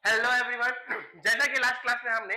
Hello everyone. जैसा कि last class में हमने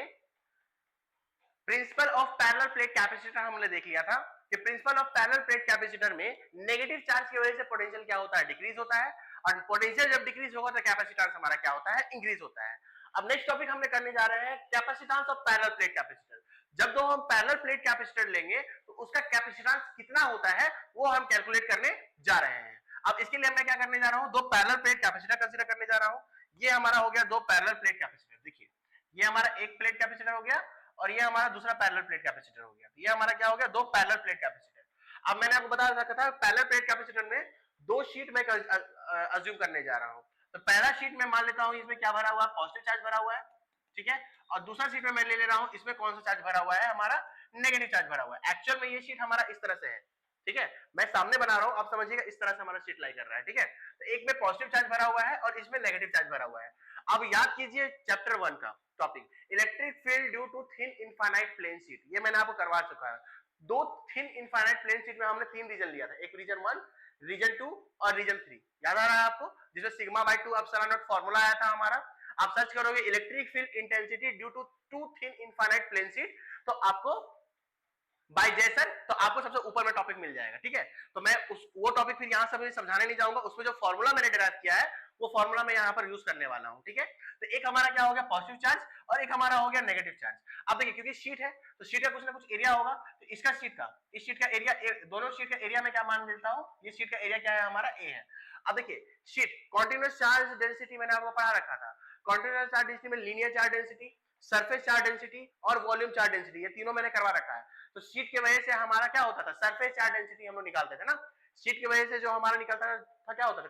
principle of parallel plate capacitor हमने देख लिया था कि principle of parallel plate capacitor में नेगेटिव चार्ज की वजह से पोटेंशियल क्या होता है, डिक्रीज होता है, और पोटेंशियल जब डिक्रीज होगा तो कैपेसिटेंस हमारा क्या होता है, इंक्रीज होता है। अब नेक्स्ट टॉपिक हमने करने जा रहे हैं capacitance of parallel plate capacitor. जब दो हम पैरेलल प्लेट कैपेसिटर लेंगे तो उसका कैपेसिटेंस कितना होता है वो हम कैलकुलेट करने जा रहे हैं। अब इसके लिए मैं क्या करने जा रहा हूं, दो पैरेलल प्लेट कैपेसिटर कंसीडर करने जा रहा हूं। ये हमारा हो गया दो पैरेलल प्लेट कैपेसिटर। देखिए ये हमारा एक प्लेट कैपेसिटर हो गया और ये हमारा दूसरा पैरेलल प्लेट कैपेसिटर हो गया। तो ये हमारा क्या हो गया, दो पैरेलल प्लेट कैपेसिटर। अब मैंने आपको बता रखा था पैरेलल प्लेट कैपेसिटर में दो शीट में अज्यूम करने जा रहा हूं। तो पहला शीट में मान लेता हूं इसमें क्या भरा हुआ है, पॉजिटिव चार्ज भरा हुआ है, ठीक है। और दूसरा शीट में मैं ले रहा हूं इसमें कौन सा चार्ज भरा हुआ है, हमारा नेगेटिव चार्ज भरा हुआ है। एक्चुअल में ये शीट हमारा इस तरह से है, ठीक है। मैं सामने बना रहा हूं, आप समझिएगा इस तरह से हमारा शीट लाई कर रहा है, ठीक है। तो एक में पॉजिटिव चार्ज भरा हुआ है और इसमें नेगेटिव चार्ज भरा हुआ है। अब याद कीजिए चैप्टर 1 का topic electric field due to thin infinite plane sheet, ये मैंने आपको करवा चुका है। दो थिन इनफाइनाइट प्लेन शीट में हमने तीन रीजन लिया था, एक रीजन 1, रीजन 2 और रीजन 3। याद आ रहा है आपको, जिसमें sigma by 2 epsilon naught formula आया था हमारा। आप सर्च करोगे electric field intensity due to to thin infinite plane sheet तो आपको बाय जैसन, तो आपको सबसे ऊपर में टॉपिक मिल जाएगा, ठीक है। तो मैं वो टॉपिक फिर यहां से समझाने नहीं जाऊंगा, उसमें जो फॉर्मूला मैंने डिराइव किया है वो फॉर्मूला मैं यहां पर यूज करने वाला हूं, ठीक है। तो एक हमारा क्या हो गया पॉजिटिव चार्ज और एक हमारा हो गया नेगेटिव चार्ज। अब देखिए क्योंकि शीट है तो शीट का कुछ ना कुछ एरिया होगा, तो इसका शीट का इस शीट का एरिया, दोनों शीट का एरिया में क्या मान लेता हूं, ये शीट का एरिया क्या है हमारा ए है। अब देखिए शीट कॉन्टिन्यूस चार्ज डेंसिटी मैंने आपको पढ़ा रखा था। कॉन्टिन्यूस चार्ज डेंसिटी में linear charge density, surface charge density और वॉल्यूम चार्ज डेंसिटी, ये तीनों मैंने करवा रखा है। तो शीट की वजह से हमारा क्या होता था, सरफेस चार्ज डेंसिटी हम लोग निकालते थे ना। शीट की वजह से जो हमारा निकलता था क्या होता था,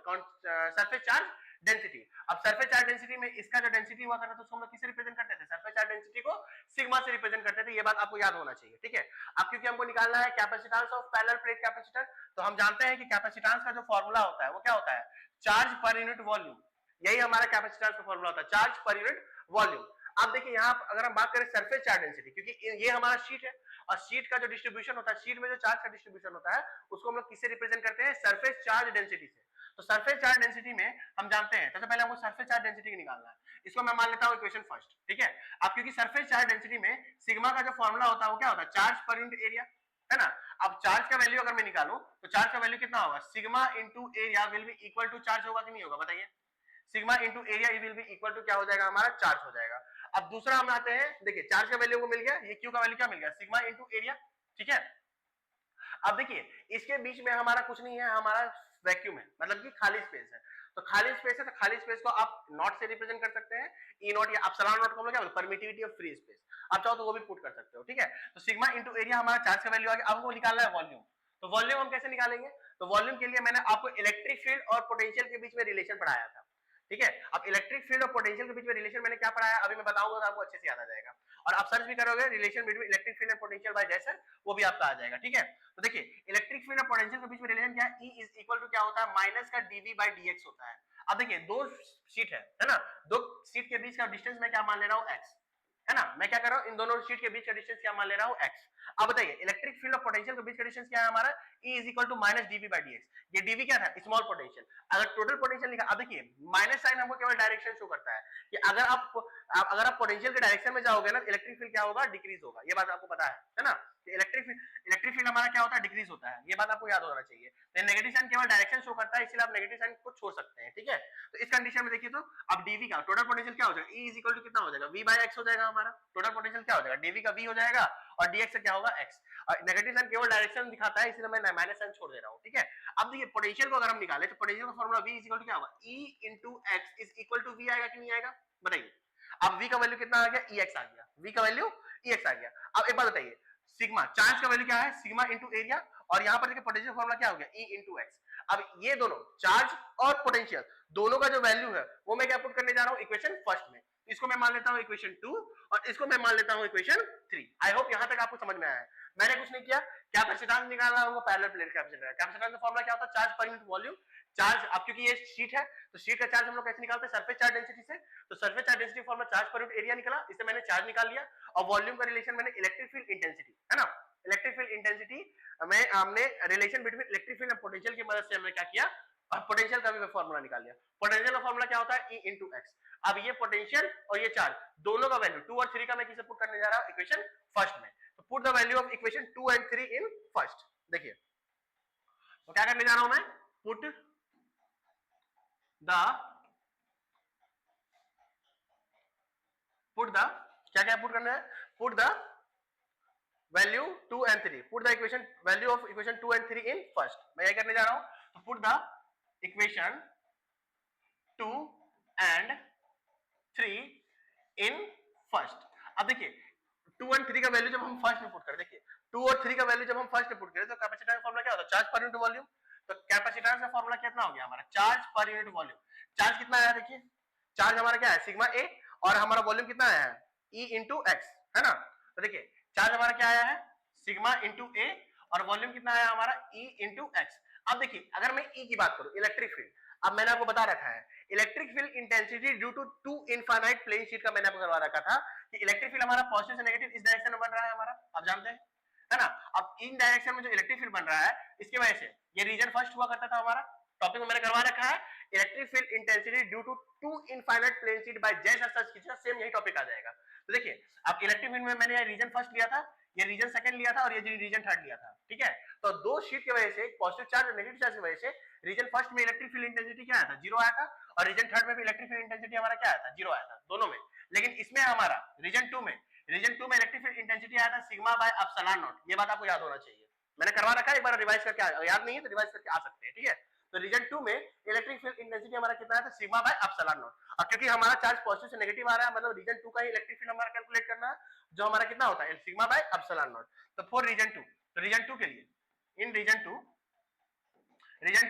सरफेस चार्ज डेंसिटी। अब सरफेस चार्ज डेंसिटी में इसका जो डेंसिटी हुआ करता था उसको हम लोग किससे रिप्रेजेंट करते थे, सरफेस चार्ज डेंसिटी को सिग्मा से रिप्रेजेंट करते थे। ये बात आपको याद होना चाहिए, ठीक है। अब क्योंकि हमको निकालना है capacitance of parallel plate capacitor, तो हम जानते हैं कि कैपेसिटेंस का जो फॉर्मूला होता है वो क्या होता है, चार्ज पर यूनिट वॉल्यूम। यही हमारा कैपेसिटेंस का फॉर्मूला होता है, चार्ज पर यूनिट वॉल्यूम। अब देखिए यहां अगर हम बात करें सरफेस चार्ज डेंसिटी, क्योंकि ये हमारा शीट है और शीट का जो डिस्ट्रीब्यूशन होता है, शीट में जो चार्ज का डिस्ट्रीब्यूशन होता है उसको हम लोग किससे रिप्रेजेंट करते हैं, सरफेस चार्ज डेंसिटी से। तो सरफेस चार्ज डेंसिटी में हम जानते हैं, सबसे पहले हमको सरफेस चार्ज डेंसिटी निकालना है। इसको मैं मान लेता हूं इक्वेशन फर्स्ट, ठीक है। अब क्योंकि सरफेस चार्ज डेंसिटी में सिग्मा का जो फॉर्मूला होता है वो क्या होता है, चार्ज पर यूनिट एरिया, है ना। अब चार्ज का वैल्यू अगर मैं निकालूं तो चार्ज का वैल्यू कितना होगा, sigma into area will be equal to charge होगा कि नहीं होगा, बताइए। Sigma into area will be equal to क्या हो जाएगा, हमारा चार्ज हो जाएगा। अब दूसरा हम आते हैं, देखिए चार्ज का वैल्यू को मिल गया, ये क्यू का वैल्यू क्या मिल गया, सिग्मा इंटू एरिया, ठीक है। अब देखिए इसके बीच में हमारा कुछ नहीं है, हमारा वैक्यूम है, मतलब कि खाली स्पेस है। तो खाली स्पेस है तो खाली स्पेस को आप नॉट से रिप्रेजेंट कर सकते हैं, ई नॉट या एप्सिलॉन नॉट को हम लोग क्या बोलते हैं, परमिटिविटी ऑफ फ्री स्पेस। आप चाहो तो वो भी पुट कर सकते हो, ठीक है। तो सिग्मा इंटू एरिया हमारा चार्ज का वैल्यू आ गया। अब हमको निकालना है वॉल्यूम। तो वॉल्यूम हम कैसे निकालेंगे, तो वॉल्यूम के लिए मैंने आपको इलेक्ट्रिक फील्ड और पोटेंशियल के बीच में रिलेशन पढ़ाया था, ठीक है। अब इलेक्ट्रिक फील्ड और पोटेंशियल के बीच में रिलेशन मैंने क्या पढ़ाया अभी मैं बताऊंगा तो आपको अच्छे से याद आ जाएगा। और आप सर्च भी करोगे relation between electric field and potential bye जैसन, वो भी आपका आ जाएगा, ठीक है। तो देखिए इलेक्ट्रिक फील्ड और पोटेंशियल के बीच में रिलेशन क्या है, E इज इक्वल टू क्या होता है, माइनस का dv बाय dx होता है। अब देखिए दो शीट है ना, दो शीट के बीच का डिस्टेंस मैं क्या मान ले रहा हूं, x, है ना। मैं क्या कर रहा हूं, इन दोनों शीट के बीच का डिस्टेंस क्या मान ले रहा हूं, x। अब बताइए इलेक्ट्रिक फील्ड और पोटेंशियल के बीच का डिस्टेंस क्या है हमारा, E is equal to minus dv by dx। ये dv क्या था, स्मॉल पोटेंशियल। अगर टोटल पोटेंशियल निकाल, अब देखिए माइनस साइन हमको केवल डायरेक्शन शो करता है कि अगर आप पोटेंशियल के डायरेक्शन में जाओगे ना, इलेक्ट्रिक फील्ड क्या होगा, डिक्रीज होगा। ये बात आपको पता है ना। इलेक्ट्रिक फील्ड हमारा क्या होता है, डिक्रीज होता है, ये बात आपको याद होना चाहिए। तो नेगेटिव साइन केवल डायरेक्शन शो करता है, इसलिए आप नेगेटिव साइन को छोड़ सकते हैं, ठीक है। तो इस कंडीशन में देखिए तो अब डीवी का टोटल पोटेंशियल क्या हो जाएगा, E इज इक्वल टू कितना हो जाएगा, V बाय x हो जाएगा। हमारा टोटल पोटेंशियल क्या हो जाएगा, डीवी का V हो जाएगा और dx से क्या होगा, x। और नेगेटिव साइन केवल डायरेक्शन दिखाता है, इसलिए मैं माइनस साइन छोड़ दे रहा हूं, ठीक है। अब देखिए पोटेंशियल को अगर हम निकाले तो पोटेंशियल का formula V is equal to क्या होगा, E into x is equal to V आएगा कि नहीं आएगा, बताइए। अब V का वैल्यू कितना आ गया, Ex आ गया, V का वैल्यू Ex आ गया। अब एक बात बताइए, सिग्मा चार्ज का वैल्यू क्या है, सिग्मा इंटू एरिया, और यहां पर देखिए पोटेंशियल फॉर्मूला क्या हो गया, E इंटू एक्स। अब ये दोनों चार्ज और पोटेंशियल दोनों का जो वैल्यू है वो मैं क्या पुट करने जा रहा हूं, इक्वेशन फर्स्ट में। इसको मैं मान लेता हूं इक्वेशन 2 और इसको मैं मान लेता हूं इक्वेशन 3। आई होप यहां तक आपको समझ में आया है। मैंने कुछ नहीं किया, कैपेसिटेंस निकालना होगा पैरेलल प्लेट कैपेसिटर। कैपेसिटेंस का फॉर्मूला क्या होता है, charge per unit volume. Charge, अब क्योंकि ये शीट है तो शीट का चार्ज हम लोग कैसे निकालते हैं, सरफेस चार्ज डेंसिटी से। तो surface charge density formula charge per unit area निकला, इससे मैंने चार्ज निकाल लिया। और वॉल्यूम का रिलेशन मैंने इलेक्ट्रिक फील्ड इंटेंसिटी, है ना, इलेक्ट्रिक फील्ड इंटेंसिटी में हमने relation between electric field and potential की मदद से हमने क्या किया, और पोटेंशियल का भी फॉर्मूला निकाल लिया। पोटेंशियल का फॉर्मूला क्या होता है? E into x. अब ये पोटेंशियल और ये चार्ज दोनों का वैल्यू 2 और 3 का मैं किसे पुट करने जा रहा हूं? इक्वेशन फर्स्ट में। तो put the value of equation 2 and 3 in first. देखिए तो क्या करने जा रहा हूं मैं? पुट द क्या क्या पुट करना है? Put the value 2 and 3, put the equation value of equation 2 and 3 in first. मैं ये करने जा रहा हूं, तो put the equation 2 and 3 in first. अब देखिए 2 एंड 3 का वैल्यू जब हम फर्स्ट में पुट करें, देखिए 2 और 3 का वैल्यू जब हम फर्स्ट में पुट करें तो कैपेसिटेंस का फॉर्मूला क्या होता है? Charge per unit volume. तो कैपेसिटेंस का फॉर्मूला कितना हो गया हमारा? Charge per unit volume. Charge कितना आया? देखिए चार्ज हमारा क्या है? सिग्मा ए, और हमारा वॉल्यूम कितना आया है? ई इंटू एक्स, है ना। तो देखिए चार्ज हमारा क्या आया है? सिग्मा इंटू ए, और वॉल्यूम कितना आया हमारा? E into x. अब देखिए अगर मैं ई की बात करूं, इलेक्ट्रिक फील्ड, अब मैंने आपको बता रखा है electric field intensity due to to infinite plane sheet का मैंने आपको करवा रखा था कि इलेक्ट्रिक फील्ड हमारा पॉजिटिव से नेगेटिव इस डायरेक्शन में बन रहा है हमारा, आप जानते हैं, है ना। अब इन डायरेक्शन में जो इलेक्ट्रिक फील्ड बन रहा है इसकी वजह से ये रीजन फर्स्ट हुआ करता था हमारा, टॉपिक में मैंने करवा रखा है electric field intensity due to to infinite plane sheet by जैसा सर्च कीजिएगा सेम यही टॉपिक आ जाएगा। तो देखिए अब इलेक्ट्रिक फील्ड में मैंने रीजन फर्स्ट लिया था, ये रीजन सेकंड लिया था, और ये रीजन थर्ड लिया था, ठीक है। तो दो शीट की वजह से पॉजिटिव चार्ज और नेगेटिव चार्ज की वजह से रीजन फर्स्ट में इलेक्ट्रिक फील्ड इंटेंसिटी क्या आया था? 0 आया था, और रीजन थर्ड में भी इलेक्ट्रिक फील्ड इंटेंसिटी हमारा क्या आया था? 0 आया था दोनों में। लेकिन इसमें हमारा रीजन 2 में इलेक्ट्रिक फील्ड इंटेंसिटी आया था सिग्मा बाय एप्सिलॉन नॉट। ये बात आपको याद होना चाहिए, मैंने करवा रखा है, एक बार रिवाइज करके याद नहीं है तो रिवाइज करके आ सकते हैं, ठीक है। तो रीजन 2 में इलेक्ट्रिक फील्ड इंटेंसिटी हमारा कितना आया था? Sigma bye epsilon not. और क्योंकि हमारा चार्ज पॉजिटिव से नेगेटिव आ रहा है, मतलब रीजन 2 का ही इलेक्ट्रिक फील्ड हमारा कैलकुलेट करना है, जो हमारा कितना होता है? Sigma bye epsilon not. तो फॉर रीजन 2, तो रीजन 2 के लिए इन रीजन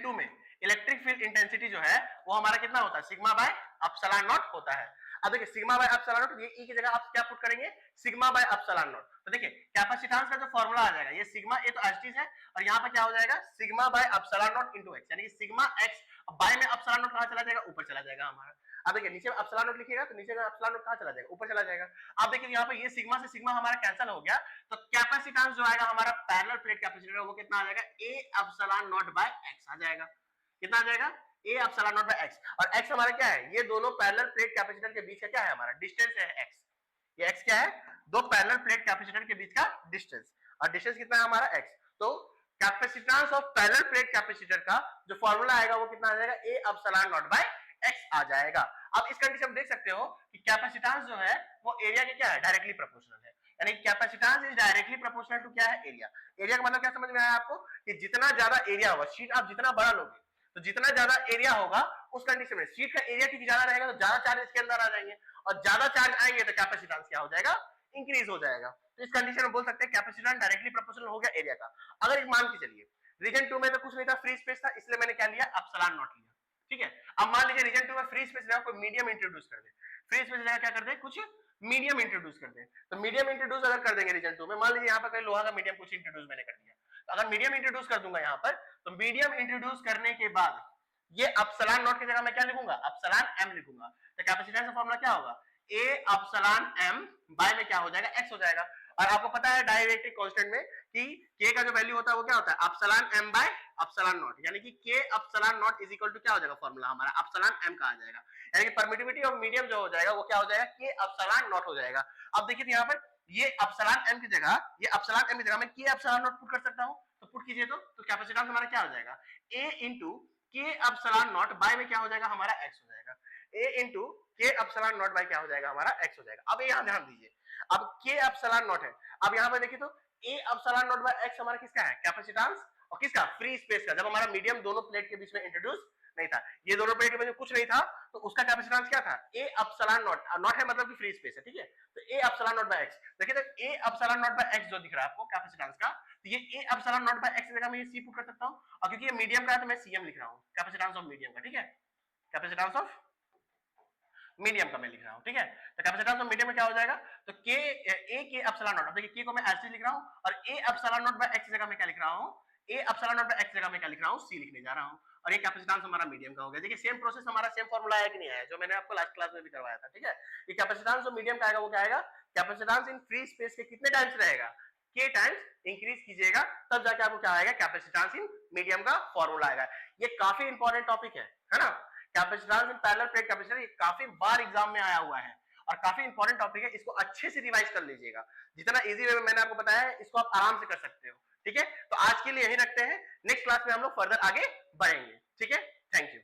2 में इलेक्ट्रिक फील्ड इंटेंसिटी जो है वो हमारा कितना होता है? सिग्मा बाय एप्सिलॉन नॉट होता है। अब देखिए सिग्मा बाय एप्सिलॉन नॉट, ये ई की जगह आप क्या पुट करेंगे? Sigma bye epsilon not. तो देखिए कैपेसिटेंस का जो फॉर्मूला आ जाएगा, ये सिग्मा ए तो एच है, और यहाँ पे क्या हो जाएगा? Sigma bye epsilon not into x, यानी कि सिग्मा एक्स बाय में एप्सिलॉन नॉट कहां चला जाएगा? ऊपर चला जाएगा हमारा। अब देखिए नीचे एप्सिलॉन नॉट लिखिएगा तो नीचे का एप्सिलॉन नॉट कहां चला जाएगा? ऊपर चला जाएगा। अब देखिए यहाँ पे ये सिग्मा से सिग्मा हमारा कैंसिल हो गया, तो कैपेसिटेंस जो आएगा हमारा पैरेलल प्लेट कैपेसिटर वो कितना आ जाएगा? A epsilon naught by x आ जाएगा। कितना आ जाएगा? A epsilon naught by x. और एक्स हमारा क्या है? ये दोनों पैरेलल प्लेट कैपेसिटर के बीच का क्या है हमारा? डिस्टेंस है एक्स। ये एक्स क्या है? दो पैरेलल प्लेट कैपेसिटर के बीच का डिस्टेंस, और डिस्टेंस कितना है हमारा? एक्स। तो capacitance of parallel plate capacitor का जो फॉर्मूला आएगा वो कितना आ जाएगा? A epsilon naught by x आ जाएगा। अब इस कंडीशन में देख सकते हो कि कैपेसिटेंस जो है वो एरिया के क्या है? डायरेक्टली प्रोपोर्शनल है, यानी capacitance is directly proportional to क्या है? एरिया। एरिया का मतलब क्या समझ में आया आपको? कि जितना ज्यादा एरिया होगा, शीट आप जितना बड़ा लोगे तो जितना ज्यादा एरिया होगा उस कंडीशन में शीट का एरिया क्योंकि ज्यादा रहेगा तो ज्यादा चार्ज इसके अंदर आ जाएंगे, और ज्यादा चार्ज आएंगे तो कैपेसिटेंस क्या हो जाएगा? इंक्रीज हो जाएगा। तो इस कंडीशन में बोल सकते हैं कैपेसिटेंस डायरेक्टली प्रोपोर्शनल हो गया एरिया का। अगर एक मान के चलिए रीजन 2 में तो कुछ नहीं था, फ्री स्पेस था, इसलिए मैंने क्या लिया? एप्सिलॉन नॉट लिया, ठीक है। अब मान लीजिए रीजन 2 में फ्री स्पेस जगह कोई मीडियम इंट्रोड्यूस कर दे, फ्री स्पेस जगह क्या कर दे? कुछ मीडियम इंट्रोड्यूस कर दे। तो मीडियम इंट्रोड्यूस अगर कर देंगे रीजन 2 में, मान लीजिए यहाँ पर कोई लोहा का मीडियम कुछ इंट्रोड्यूस मैंने कर दिया, तो अगर मीडियम इंट्रोड्यूस कर दूंगा यहाँ पर, तो मीडियम इंट्रोड्यूस करने के बाद ये एप्सिलॉन नॉट की जगह मैं क्या लिखूंगा? एप्सिलॉन एम लिखूंगा। तो कैपेसिटेंस का फॉर्मूला क्या होगा? ए एप्सिलॉन एम बाय में क्या हो जाएगा? एक्स हो जाएगा। और आपको पता है डाइलेक्ट्रिक कांस्टेंट में कि के का जो वैल्यू होता है वो क्या होता है? Epsilon M by epsilon naught, यानी कि K epsilon naught is equal to क्या हो जाएगा? फॉर्मूला हमारा एप्सिलॉन एम का आ जाएगा, यानी कि परमिटिविटी ऑफ मीडियम जो हो जाएगा वो क्या हो जाएगा? के एप्सिलॉन नॉट हो जाएगा। अब देखिए यहाँ पर ये एप्सिलॉन एम की जगह, ये एप्सिलॉन एम की जगह मैं के एप्सिलॉन नॉट पुट कर सकता हूं, तो पुट कीजिए तो कैपेसिटेंस हमारा क्या हो जाएगा? ए इंटू के एप्सिलॉन नॉट बाय में क्या हो जाएगा हमारा? एक्स हो जाएगा। ए इंटू के एप्सिलॉन नॉट बाय क्या हो जाएगा हमारा? एक्स हो जाएगा। अब यहां ध्यान दीजिए, अब के एप्सिलॉन नॉट है, अब यहां पर देखिए तो A epsilon naught by X हमारा किसका है? कैपेसिटेंस, और किसका? फ्री स्पेस का, जब हमारा मीडियम दोनों प्लेट के बीच में इंट्रोड्यूस नहीं था, ये दोनों प्लेट के बीच में कुछ नहीं था, तो उसका कैपेसिटेंस क्या था? ए एप्सिलॉन नॉट, नॉट है मतलब कि फ्री स्पेस है, ठीक है। तो A epsilon naught by X, देखिए तो A epsilon naught by X जो दिख रहा है आपको कैपेसिटेंस का, तो ये A epsilon naught by X की जगह मैं ये सी पुट कर सकता हूं, और क्योंकि ये मीडियम का है तो मैं सीएम लिख रहा हूं, कैपेसिटेंस ऑफ मीडियम का, ठीक है। कैपेसिटेंस ऑफ मीडियम का मैं लिख रहा हूं, ठीक है। तो कैपेसिटेंस ऑफ मीडियम में क्या हो जाएगा? तो के ए के एप्सिलॉन नॉट, देखिए के को मैं ऐसे लिख रहा हूं, और A epsilon naught by X की जगह मैं क्या लिख रहा हूं? A epsilon naught by X की जगह मैं क्या लिख रहा हूं? सी लिखने जा रहा हूं, और ये कैपेसिटेंस हमारा मीडियम का हो गया। देखिए सेम प्रोसेस हमारा, सेम फॉर्मूला आया कि नहीं आया, जो मैंने आपको लास्ट क्लास में भी करवाया था, ठीक है। ये कैपेसिटेंस जो मीडियम का आएगा वो क्या आएगा? कैपेसिटेंस इन फ्री स्पेस के कितने टाइम्स रहेगा? के टाइम्स इंक्रीज कीजिएगा, तब जाके आपको क्या आएगा, कैपेसिटेंस इन मीडियम का फॉर्मूला आएगा। ये काफी इंपॉर्टेंट टॉपिक है ना। Capacitance in parallel plate capacitor, ये काफी बार एग्जाम में आया हुआ है और काफी इंपॉर्टेंट टॉपिक है, इसको अच्छे से रिवाइज कर लीजिएगा। जितना इजी वे में मैंने आपको बताया है, इसको आप आराम से कर सकते हो। ठीक है, तो आज के लिए यही रखते हैं, नेक्स्ट क्लास में हम लोग फर्दर आगे बढ़ेंगे। ठीक है, थैंक यू।